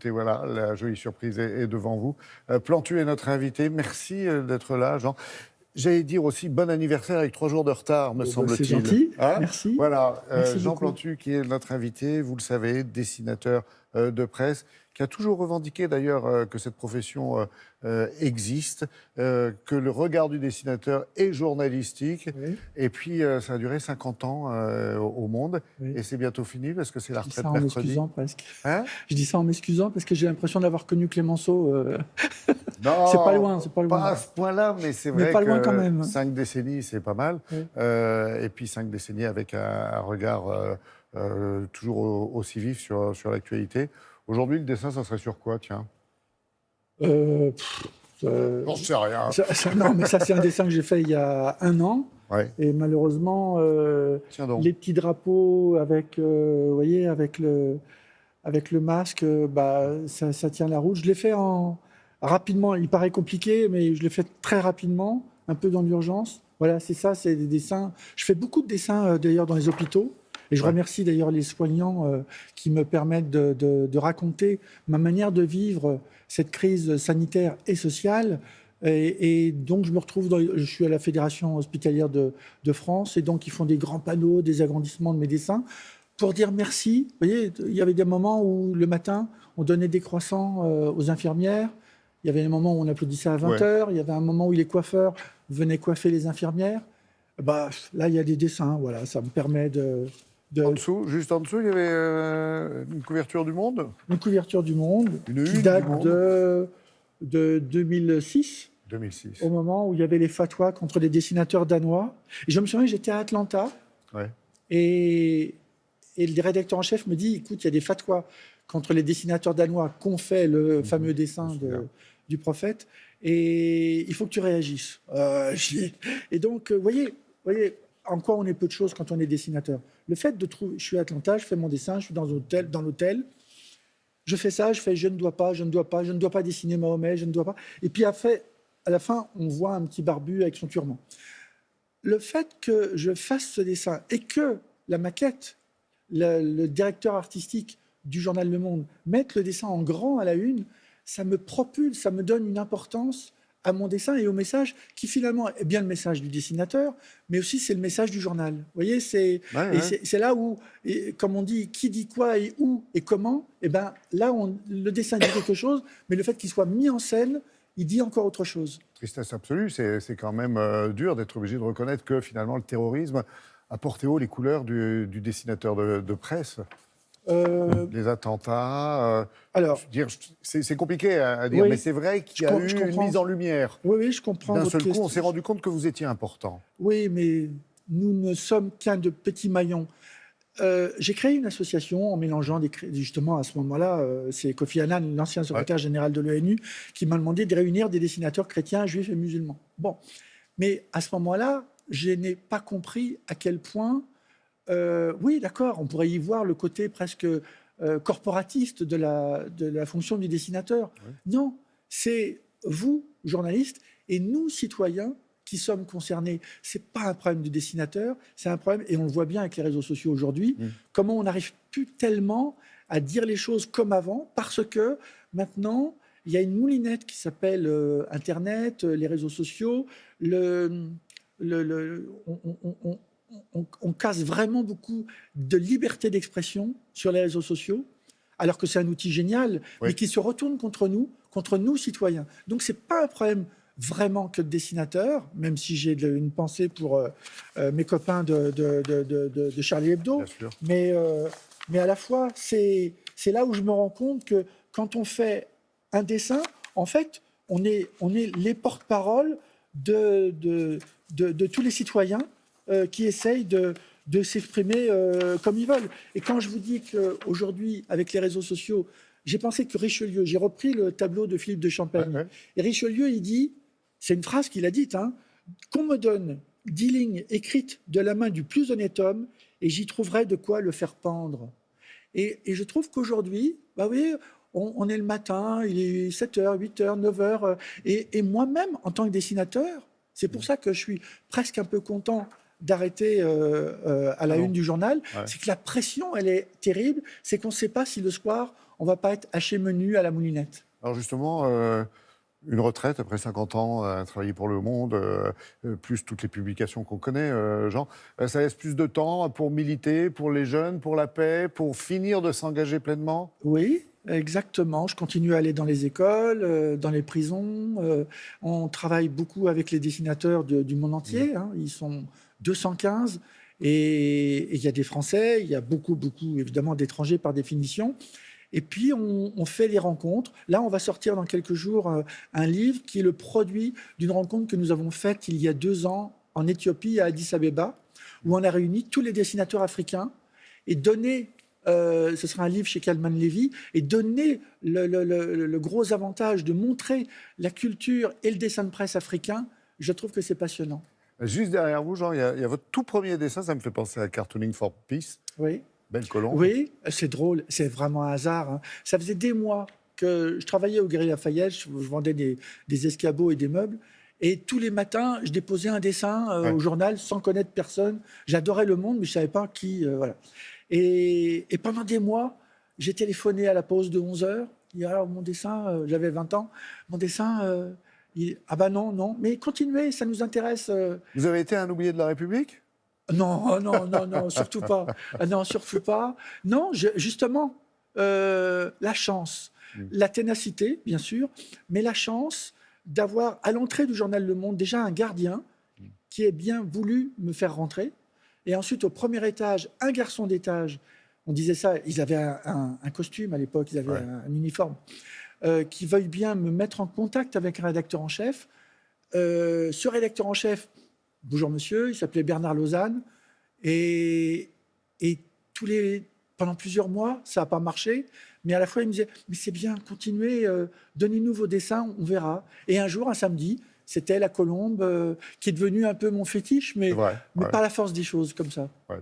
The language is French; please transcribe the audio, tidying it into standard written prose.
écoutez, voilà, la jolie surprise est devant vous. Plantu est notre invité. Merci d'être là, Jean. J'allais dire aussi bon anniversaire avec 3 jours de retard, me semble-t-il. C'est gentil, hein merci. Voilà, Merci Jean beaucoup. Plantu qui est notre invité, vous le savez, dessinateur de presse, qui a toujours revendiqué d'ailleurs que cette profession existe, que le regard du dessinateur est journalistique. Oui. Et puis ça a duré 50 ans au monde, Oui. et c'est bientôt fini parce que c'est la Je dis retraite ça en mercredi. m'excusant presque. Hein Je dis ça en m'excusant parce que j'ai l'impression d'avoir connu Clémenceau. Non, C'est pas loin, c'est pas loin. Pas à ce point-là, mais c'est Mais vrai pas que loin quand même. 5 décennies, c'est pas mal. Oui. Et puis 5 décennies avec un regard toujours aussi vif sur l'actualité. Aujourd'hui, le dessin, ça serait sur quoi, tiens J'en sais rien. Non, mais ça, c'est un dessin que j'ai fait il y a 1 an. Ouais. Et malheureusement, Tiens donc. les petits drapeaux avec, vous voyez, avec le masque, ça tient la route. Je l'ai fait rapidement. Il paraît compliqué, mais je l'ai fait très rapidement, un peu dans l'urgence. Voilà, c'est ça, c'est des dessins. Je fais beaucoup de dessins, d'ailleurs, dans les hôpitaux. Et je remercie d'ailleurs les soignants qui me permettent de raconter ma manière de vivre cette crise sanitaire et sociale. Et donc, je me retrouve je suis à la Fédération hospitalière de France, et donc ils font des grands panneaux, des agrandissements de mes dessins pour dire merci. Vous voyez, il y avait des moments où le matin, on donnait des croissants aux infirmières. Il y avait des moments où on applaudissait à 20h. Il y avait un moment où les coiffeurs venaient coiffer les infirmières. Là, il y a des dessins. Voilà, ça me permet de... En dessous, juste en dessous, il y avait une couverture du Monde. Une couverture du Monde Une qui une date du Monde. de 2006. 2006. Au moment où il y avait les fatwas contre les dessinateurs danois. Et je me souviens, j'étais à Atlanta. Ouais. Et le rédacteur en chef me dit, écoute, il y a des fatwas contre les dessinateurs danois qu'ont fait le fameux dessin du prophète. Et il faut que tu réagisses. Et donc, vous voyez, en quoi on est peu de choses quand on est dessinateur. Le fait de trouver... Je suis à Atlanta, je fais mon dessin, je suis dans l'hôtel. Je fais ça, je ne dois pas dessiner Mahomet, je ne dois pas. Et puis à la fin, on voit un petit barbu avec son turban. Le fait que je fasse ce dessin et que la maquette, le directeur artistique du journal Le Monde mette le dessin en grand à la une, ça me propulse, ça me donne une importance à mon dessin et au message qui finalement est bien le message du dessinateur, mais aussi c'est le message du journal. Vous voyez, c'est là où, comme on dit, qui dit quoi et où et comment, et ben là, le dessin dit quelque chose, mais le fait qu'il soit mis en scène, il dit encore autre chose. Tristesse absolue, c'est quand même dur d'être obligé de reconnaître que finalement le terrorisme a porté haut les couleurs du dessinateur de presse. Les attentats. Alors, c'est compliqué à dire, mais c'est vrai qu'il y a eu une mise en lumière. Oui, je comprends. D'un seul coup, on s'est rendu compte que vous étiez important. Oui, mais nous ne sommes qu'un de petits maillons. J'ai créé une association en mélangeant justement à ce moment-là, c'est Kofi Annan, l'ancien secrétaire général de l'ONU, qui m'a demandé de réunir des dessinateurs chrétiens, juifs et musulmans. Bon, mais à ce moment-là, je n'ai pas compris à quel point. Oui, d'accord, on pourrait y voir le côté presque corporatiste de la fonction du dessinateur. Oui. Non, c'est vous, journalistes, et nous, citoyens, qui sommes concernés. Ce n'est pas un problème du dessinateur, c'est un problème, et on le voit bien avec les réseaux sociaux aujourd'hui, comment on n'arrive plus tellement à dire les choses comme avant, parce que maintenant, il y a une moulinette qui s'appelle Internet, les réseaux sociaux, on casse vraiment beaucoup de liberté d'expression sur les réseaux sociaux, alors que c'est un outil génial, mais qui se retourne contre nous citoyens. Donc ce n'est pas un problème vraiment que de dessinateurs, même si j'ai une pensée pour mes copains de Charlie Hebdo, mais à la fois, c'est là où je me rends compte que quand on fait un dessin, en fait, on est les porte-parole de tous les citoyens qui essayent de s'exprimer comme ils veulent. Et quand je vous dis qu'aujourd'hui, avec les réseaux sociaux, j'ai pensé que Richelieu, j'ai repris le tableau de Philippe de Champaigne, et Richelieu, il dit, c'est une phrase qu'il a dite, qu'on me donne 10 lignes écrites de la main du plus honnête homme, et j'y trouverai de quoi le faire pendre. Et je trouve qu'aujourd'hui, vous voyez, on est le matin, il est 7h, 8h, 9h, et moi-même, en tant que dessinateur, c'est pour ça que je suis presque un peu content d'arrêter à la une du journal, c'est que la pression, elle est terrible, c'est qu'on ne sait pas si le soir, on ne va pas être haché menu à la moulinette. Alors justement, une retraite après 50 ans à travailler pour Le Monde, plus toutes les publications qu'on connaît, Jean, ça laisse plus de temps pour militer, pour les jeunes, pour la paix, pour finir de s'engager pleinement? Oui, exactement. Je continue à aller dans les écoles, dans les prisons. On travaille beaucoup avec les dessinateurs du monde entier. Hein. Ils sont 215. Et il y a des Français, il y a beaucoup, évidemment, d'étrangers par définition. Et puis, on fait les rencontres. Là, on va sortir dans quelques jours un livre qui est le produit d'une rencontre que nous avons faite il y a 2 ans en Éthiopie, à Addis Abeba, où on a réuni tous les dessinateurs africains et donné, ce sera un livre chez Kalman Levy, et donné le gros avantage de montrer la culture et le dessin de presse africain. Je trouve que c'est passionnant. Juste derrière vous, Jean, il y a votre tout premier dessin, ça me fait penser à Cartooning for Peace. Oui. Belle colombe. Oui, c'est drôle, c'est vraiment un hasard. Hein. Ça faisait des mois que je travaillais au Galeries Lafayette, je vendais des escabeaux et des meubles. Et tous les matins, je déposais un dessin au journal sans connaître personne. J'adorais Le Monde, mais je ne savais pas qui. Voilà. Et pendant des mois, j'ai téléphoné à la pause de 11h. Alors, mon dessin, j'avais 20 ans, mon dessin... ah ben non, mais continuez, ça nous intéresse. Vous avez été un oublié de la République ? Non, surtout pas. Non, surtout pas. Non, justement, la chance, la ténacité, bien sûr, mais la chance d'avoir à l'entrée du journal Le Monde déjà un gardien qui ait bien voulu me faire rentrer. Et ensuite, au premier étage, un garçon d'étage, on disait ça, ils avaient un costume à l'époque, ils avaient un uniforme, qui veuille bien me mettre en contact avec un rédacteur en chef. Ce rédacteur en chef, bonjour monsieur, il s'appelait Bernard Lausanne. Et pendant plusieurs mois, ça n'a pas marché. Mais à la fois, il me disait, mais c'est bien, continuez, donnez-nous vos dessins, on verra. Et un jour, un samedi, c'était la colombe qui est devenue un peu mon fétiche, mais par la force des choses, comme ça. Ouais.